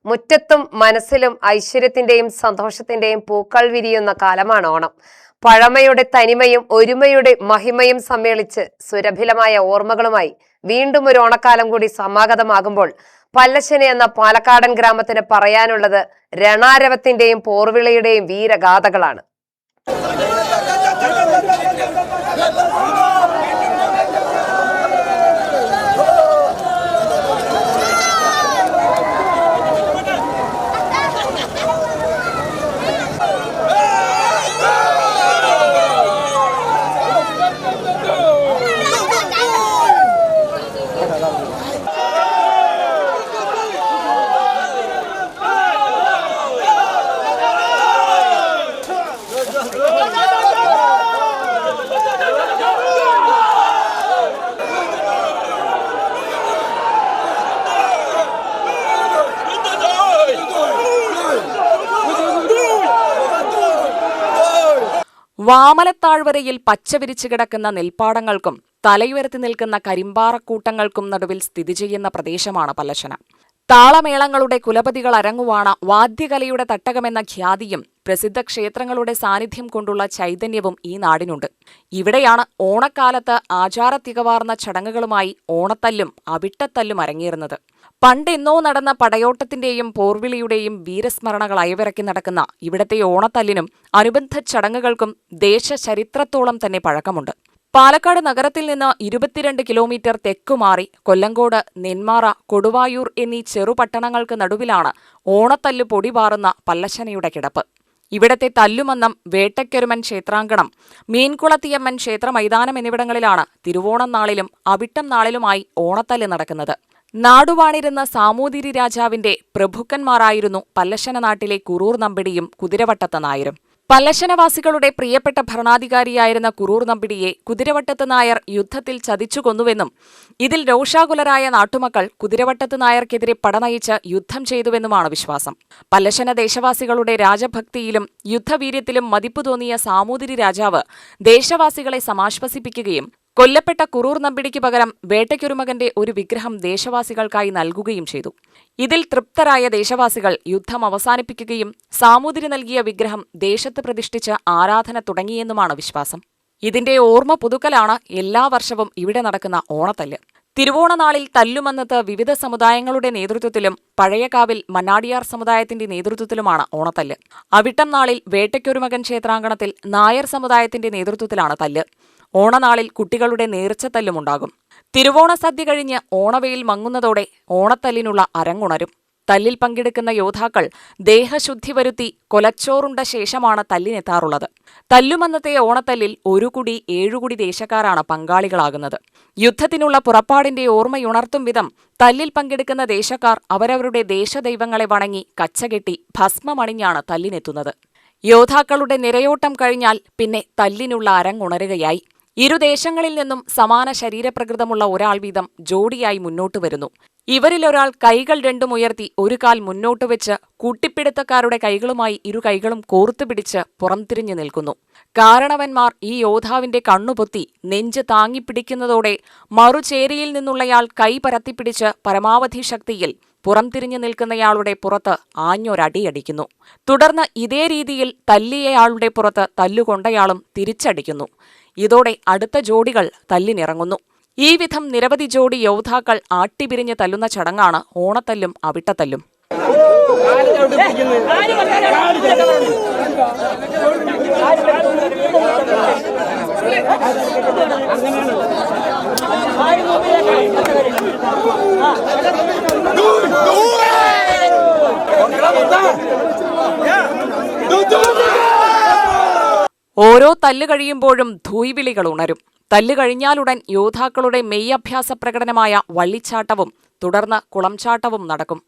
മുറ്റത്തും മനസ്സിലും ഐശ്വര്യത്തിന്റെയും സന്തോഷത്തിന്റെയും പൂക്കൾ വിരിയുന്ന കാലമാണ് ഓണം. പഴമയുടെ തനിമയും ഒരുമയുടെ മഹിമയും സമ്മേളിച്ച് സുരഭിലമായ ഓർമ്മകളുമായി വീണ്ടും ഒരു ഓണക്കാലം കൂടി സമാഗതമാകുമ്പോൾ പല്ലശ്ശേനി എന്ന പാലക്കാടൻ ഗ്രാമത്തിന് പറയാനുള്ളത് രണാരവത്തിന്റെയും പോർവിളിയുടെയും വീരഗാഥകളാണ്. വാമലത്താഴ്വരയിൽ പച്ചവിരിച്ചു കിടക്കുന്ന നെൽപ്പാടങ്ങൾക്കും തലയുയർത്തി നിൽക്കുന്ന കരിമ്പാറക്കൂട്ടങ്ങൾക്കും നടുവിൽ സ്ഥിതി ചെയ്യുന്ന പ്രദേശമാണ് പല്ലശ്ശന. താളമേളങ്ങളുടെ കുലപതികൾ അരങ്ങുവാണ വാദ്യകലയുടെ തട്ടകമെന്ന ഖ്യാതിയും പ്രസിദ്ധ ക്ഷേത്രങ്ങളുടെ സാന്നിധ്യം കൊണ്ടുള്ള ചൈതന്യവും ഈ നാടിനുണ്ട്. ഇവിടെയാണ് ഓണക്കാലത്ത് ആചാരത്തികവാർന്ന ചടങ്ങുകളുമായി ഓണത്തല്ലും അവിട്ടത്തല്ലും അരങ്ങേറുന്നത്. പണ്ടെന്നോ നടന്ന പടയോട്ടത്തിന്റെയും പോർവിളിയുടെയും വീരസ്മരണകൾ അയവിറക്കി നടക്കുന്ന ഇവിടത്തെ ഓണത്തല്ലിനും അനുബന്ധ ചടങ്ങുകൾക്കും ദേശചരിത്രത്തോളം തന്നെ പഴക്കമുണ്ട്. പാലക്കാട് നഗരത്തിൽ നിന്ന് 22 കിലോമീറ്റർ തെക്കുമാറി കൊല്ലങ്കോട്, നെന്മാറ, കൊടുവായൂർ എന്നീ ചെറുപട്ടണങ്ങൾക്ക് നടുവിലാണ് ഓണത്തല്ലു പൊടിപാറുന്ന പല്ലശ്ശനയുടെ കിടപ്പ്. ഇവിടത്തെ തല്ലുമന്നം, വേട്ടയ്ക്കൊരുമൻ ക്ഷേത്രാങ്കണം, മീൻകുളത്തിയമ്മൻ ക്ഷേത്ര മൈതാനം എന്നിവിടങ്ങളിലാണ് തിരുവോണം നാളിലും അവിട്ടം നാളിലുമായി ഓണത്തല്ല് നടക്കുന്നത്. നാടുവാണിരുന്ന സാമൂതിരി രാജാവിന്റെ പ്രഭുക്കന്മാരായിരുന്നു പല്ലശ്ശന നാട്ടിലെ കുറൂർ നമ്പിടിയും കുതിരവട്ടത്ത് നായരും. പല്ലശ്ശനവാസികളുടെ പ്രിയപ്പെട്ട ഭരണാധികാരിയായിരുന്ന കുറൂർ നമ്പിടിയെ കുതിരവട്ടത്ത് നായർ യുദ്ധത്തിൽ ചതിച്ചു കൊന്നുവെന്നും ഇതിൽ രോഷാകുലരായ നാട്ടുമക്കൾ കുതിരവട്ടത്ത് നായർക്കെതിരെ പടനയിച്ച് യുദ്ധം ചെയ്തുവെന്നുമാണ് വിശ്വാസം. പല്ലശ്ശന ദേശവാസികളുടെ രാജഭക്തിയിലും യുദ്ധവീര്യത്തിലും മതിപ്പു തോന്നിയ സാമൂതിരി രാജാവ് ദേശവാസികളെ സമാശ്വസിപ്പിക്കുകയും കൊല്ലപ്പെട്ട കുറൂർ നമ്പിടിക്ക് പകരം വേട്ടയ്ക്കൊരുമകന്റെ ഒരു വിഗ്രഹം ദേശവാസികൾക്കായി നൽകുകയും ചെയ്തു. ഇതിൽ തൃപ്തരായ ദേശവാസികൾ യുദ്ധം അവസാനിപ്പിക്കുകയും സാമൂതിരി നൽകിയ വിഗ്രഹം ദേശത്ത് പ്രതിഷ്ഠിച്ച് ആരാധന തുടങ്ങിയെന്നുമാണ് വിശ്വാസം. ഇതിന്റെ ഓർമ്മ പുതുക്കലാണ് എല്ലാ വർഷവും ഇവിടെ നടക്കുന്ന ഓണത്തല്ല്. തിരുവോണനാളിൽ തല്ലുമന്നത്ത് വിവിധ സമുദായങ്ങളുടെ നേതൃത്വത്തിലും പഴയകാവിൽ മന്നാടിയാർ സമുദായത്തിന്റെ നേതൃത്വത്തിലുമാണ് ഓണത്തല്ല്. അവിട്ടം നാളിൽ വേട്ടയ്ക്കൊരുമകൻ ക്ഷേത്രാങ്കണത്തിൽ നായർ സമുദായത്തിന്റെ നേതൃത്വത്തിലാണ് തല്ല്. ഓണനാളിൽ കുട്ടികളുടെ നേർച്ചത്തല്ലുമുണ്ടാകും. തിരുവോണ സദ്യ കഴിഞ്ഞ് ഓണവെയിൽ മങ്ങുന്നതോടെ ഓണത്തല്ലിനുള്ള അരങ്ങുണരും. തല്ലിൽ പങ്കെടുക്കുന്ന യോദ്ധാക്കൾ ദേഹശുദ്ധി വരുത്തി കൊലച്ചോറുണ്ട ശേഷമാണ് തല്ലിനെത്താറുള്ളത്. തല്ലുമന്നത്തെ ഓണത്തല്ലിൽ 1 കുടി 7 കുടി ദേശക്കാരാണ് പങ്കാളികളാകുന്നത്. യുദ്ധത്തിനുള്ള പുറപ്പാടിന്റെ ഓർമ്മയുണർത്തും വിധം തല്ലിൽ പങ്കെടുക്കുന്ന ദേശക്കാർ അവരവരുടെ ദേശദൈവങ്ങളെ വണങ്ങി കച്ചകെട്ടി ഭസ്മമണിഞ്ഞാണ് തല്ലിനെത്തുന്നത്. യോദ്ധാക്കളുടെ നിരയോട്ടം കഴിഞ്ഞാൽ പിന്നെ തല്ലിനുള്ള അരങ്ങുണരുകയായി. ഇരുദേശങ്ങളിൽ നിന്നും സമാന ശരീരപ്രകൃതമുള്ള ഒരാൾ വീതം ജോഡിയായി മുന്നോട്ടു വരുന്നു. ഇവരിലൊരാൾ കൈകൾ രണ്ടും ഉയർത്തി ഒരു കാൽ മുന്നോട്ട് വെച്ച് കൂട്ടിപ്പിടുത്തക്കാരുടെ കൈകളുമായി ഇരു കൈകളും കോർത്തുപിടിച്ച് പുറംതിരിഞ്ഞു നിൽക്കുന്നു. കാരണവന്മാർ ഈ യോദ്ധാവിന്റെ കണ്ണുപൊത്തി നെഞ്ച് താങ്ങിപ്പിടിക്കുന്നതോടെ മറുചേരിയിൽ നിന്നുള്ളയാൾ കൈ പരത്തിപ്പിടിച്ച് പരമാവധി ശക്തിയിൽ പുറംതിരിഞ്ഞു നിൽക്കുന്നയാളുടെ പുറത്ത് ആഞ്ഞൊരടിയടിക്കുന്നു. തുടർന്ന് ഇതേ രീതിയിൽ തല്ലിയയാളുടെ പുറത്ത് തല്ലുകൊണ്ടയാളും തിരിച്ചടിക്കുന്നു. ഇതോടെ അടുത്ത ജോഡികൾ തല്ലിനിറങ്ങുന്നു. ഈ വിധം നിരവധി ജോഡി യോദ്ധാക്കൾ ആട്ടിപിരിഞ്ഞ് തല്ലുന്ന ചടങ്ങാണ് ഓണത്തല്ലും അവിട്ടത്തല്ലും. ഓരോ തല്ല് കഴിയുമ്പോഴും ധൂയ്വിളികൾ ഉണരും. തല്ല് കഴിഞ്ഞാലുടൻ യോദ്ധാക്കളുടെ മെയ്യഭ്യാസ പ്രകടനമായ വള്ളിച്ചാട്ടവും തുടർന്ന് കുളംചാട്ടവും നടക്കും.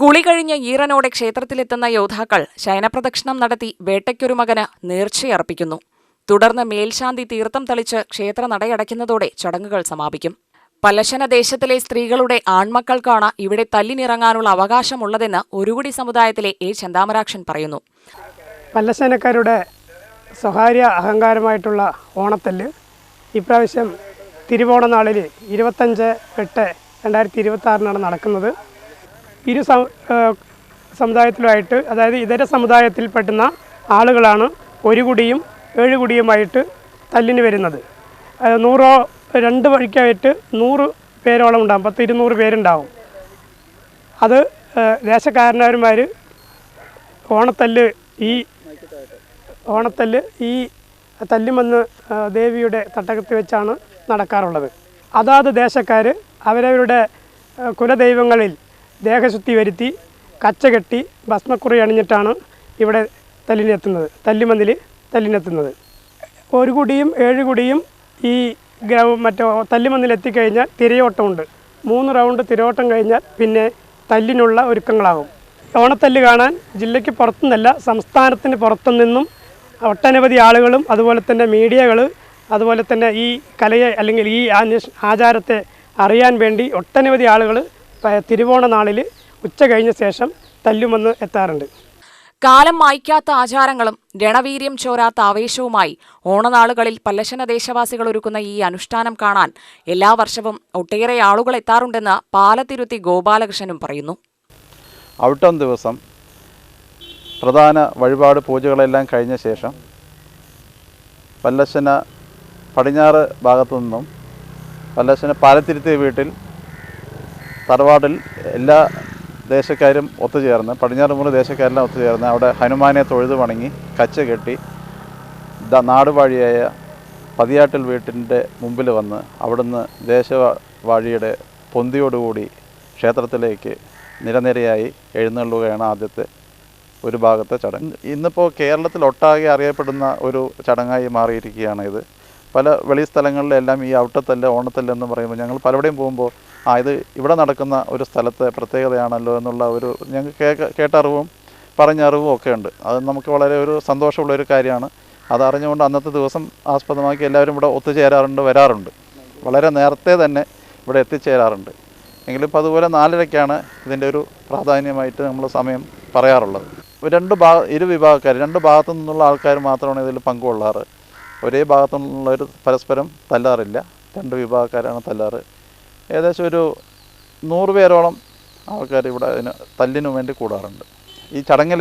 കുളി കഴിഞ്ഞ് ഈറനോടെ ക്ഷേത്രത്തിലെത്തുന്ന യോദ്ധാക്കൾ ശയനപ്രദക്ഷിണം നടത്തി വേട്ടയ്ക്കൊരു മകന് നേർച്ചയർപ്പിക്കുന്നു. തുടർന്ന് മേൽശാന്തി തീർത്ഥം തളിച്ച് ക്ഷേത്ര നടയടയ്ക്കുന്നതോടെ ചടങ്ങുകൾ സമാപിക്കും. പല്ലശന ദേശത്തിലെ സ്ത്രീകളുടെ ആൺമക്കൾക്കാണ് ഇവിടെ തല്ലിനിറങ്ങാനുള്ള അവകാശമുള്ളതെന്ന് ഒരുകുടി സമുദായത്തിലെ എ ചെന്താമരാക്ഷൻ പറയുന്നു. പല്ലശനക്കാരുടെ സ്വകാര്യ അഹങ്കാരമായിട്ടുള്ള ഓണത്തല്ല് ഇപ്രാവശ്യം തിരുവോണനാളിൽ 25/8/2026 നടക്കുന്നത്. ഇരു സമുദായത്തിലുമായിട്ട്, അതായത് ഇതര സമുദായത്തിൽപ്പെടുന്ന ആളുകളാണ് ഒരു കുടിയും 7 കുടിയുമായിട്ട് തല്ലിന് വരുന്നത്. 2 വഴിക്കായിട്ട് 100 പേരോളം ഉണ്ടാകും, 10-200 പേരുണ്ടാവും. അത് ദേശക്കാരന്മാർ ഓണത്തല്ല് ഈ തല്ലുമെന്ന് ദേവിയുടെ തട്ടകത്ത് വെച്ചാണ് നടക്കാറുള്ളത്. അതാത് ദേശക്കാർ അവരവരുടെ കുലദൈവങ്ങളിൽ ദേഹശുദ്ധി വരുത്തി കച്ചകെട്ടി ഭസ്മക്കുറി അണിഞ്ഞിട്ടാണ് ഇവിടെ തല്ലുമന്തിൽ തല്ലിനെത്തുന്നത്. 1 കുടിയും 7 കുടിയും ഈ തല്ലുമന്തിലെത്തിക്കഴിഞ്ഞാൽ തിരയോട്ടമുണ്ട്. 3 റൗണ്ട് തിരയോട്ടം കഴിഞ്ഞാൽ പിന്നെ തല്ലിനുള്ള ഒരുക്കങ്ങളാകും. ഓണത്തല്ല് കാണാൻ ജില്ലയ്ക്ക് പുറത്തുനിന്നല്ല, സംസ്ഥാനത്തിന് പുറത്തുനിന്നും ഒട്ടനവധി ആളുകളും അതുപോലെ തന്നെ മീഡിയകൾ, അതുപോലെ തന്നെ ഈ കലയെ അല്ലെങ്കിൽ ഈ ആചാരത്തെ അറിയാൻ വേണ്ടി ഒട്ടനവധി ആളുകൾ തിരുവോണ നാളിൽ ഉച്ച കഴിഞ്ഞ ശേഷം തല്ലുമെന്ന് എത്താറുണ്ട്. കാലം മായ്ക്കാത്ത ആചാരങ്ങളും രണവീര്യം ചോരാത്ത ആവേശവുമായി ഓണനാളുകളിൽ പല്ലശന ദേശവാസികൾ ഒരുക്കുന്ന ഈ അനുഷ്ഠാനം കാണാൻ എല്ലാ വർഷവും ഒട്ടേറെ ആളുകൾ എത്താറുണ്ടെന്ന് പാലത്തിരുത്തി ഗോപാലകൃഷ്ണനും പറയുന്നു. ഔട്ടം ദിവസം പ്രധാന വഴിപാട് പൂജകളെല്ലാം കഴിഞ്ഞ ശേഷം പല്ലശന പടിഞ്ഞാറ് ഭാഗത്തു നിന്നും പല്ലശന പാലത്തിരുത്തി വീട്ടിൽ തറവാടിൽ എല്ലാ ദേശക്കാരും ഒത്തുചേർന്ന്, പടിഞ്ഞാറ് മൂല ദേശക്കാരെല്ലാം ഒത്തുചേർന്ന് അവിടെ ഹനുമാനെ തൊഴുതു വണങ്ങി കച്ച കെട്ടി നാടുവാഴിയായ പതിയാട്ടിൽ വീട്ടിൻ്റെ മുമ്പിൽ വന്ന് അവിടുന്ന് ദേശവാഴിയുടെ പൊന്തിയോടുകൂടി ക്ഷേത്രത്തിലേക്ക് നിരനിരയായി എഴുന്നള്ളുകയാണ് ആദ്യത്തെ ഒരു ഭാഗത്തെ ചടങ്ങ്. ഇന്നിപ്പോൾ കേരളത്തിലൊട്ടാകെ അറിയപ്പെടുന്ന ഒരു ചടങ്ങായി മാറിയിരിക്കുകയാണ് ഇത്. പല വെളി സ്ഥലങ്ങളിലെല്ലാം ഈ ഔട്ടത്തല്ല്, ഓണത്തല്ല് എന്ന് പറയുമ്പോൾ ഞങ്ങൾ പലവിടെയും പോകുമ്പോൾ ഇത് ഇവിടെ നടക്കുന്ന ഒരു സ്ഥലത്തെ പ്രത്യേകതയാണല്ലോ എന്നുള്ള ഒരു ഞങ്ങൾക്ക് കേട്ടറിവും പറഞ്ഞറിവും ഒക്കെ ഉണ്ട്. അത് നമുക്ക് വളരെ ഒരു സന്തോഷമുള്ളൊരു കാര്യമാണ്. അതറിഞ്ഞുകൊണ്ട് അന്നത്തെ ദിവസം ആസ്പദമാക്കി എല്ലാവരും ഇവിടെ ഒത്തുചേരാറുണ്ട്, വരാറുണ്ട്. വളരെ നേരത്തെ തന്നെ ഇവിടെ എത്തിച്ചേരാറുണ്ട്. എങ്കിലും ഇപ്പോൾ അതുപോലെ 4:30ക്കാണ് ഇതിൻ്റെ ഒരു പ്രാധാന്യമായിട്ട് നമ്മൾ സമയം പറയാറുള്ളത്. ഇരു വിഭാഗക്കാർ, 2 ഭാഗത്തു നിന്നുള്ള ആൾക്കാർ മാത്രമാണ് ഇതിൽ പങ്കുകൊള്ളാറ്. ഒരേ ഭാഗത്തു നിന്നുള്ളവർ പരസ്പരം തല്ലാറില്ല. 2 വിഭാഗക്കാരാണ് തല്ലാറ്. ഏകദേശം ഒരു 100 പേരോളം ആൾക്കാർ ഇവിടെ തല്ലിനു വേണ്ടി കൂടാറുണ്ട്, ഈ ചടങ്ങിൽ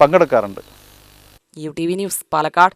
പങ്കെടുക്കാറുണ്ട്. UTV news, Palakkad.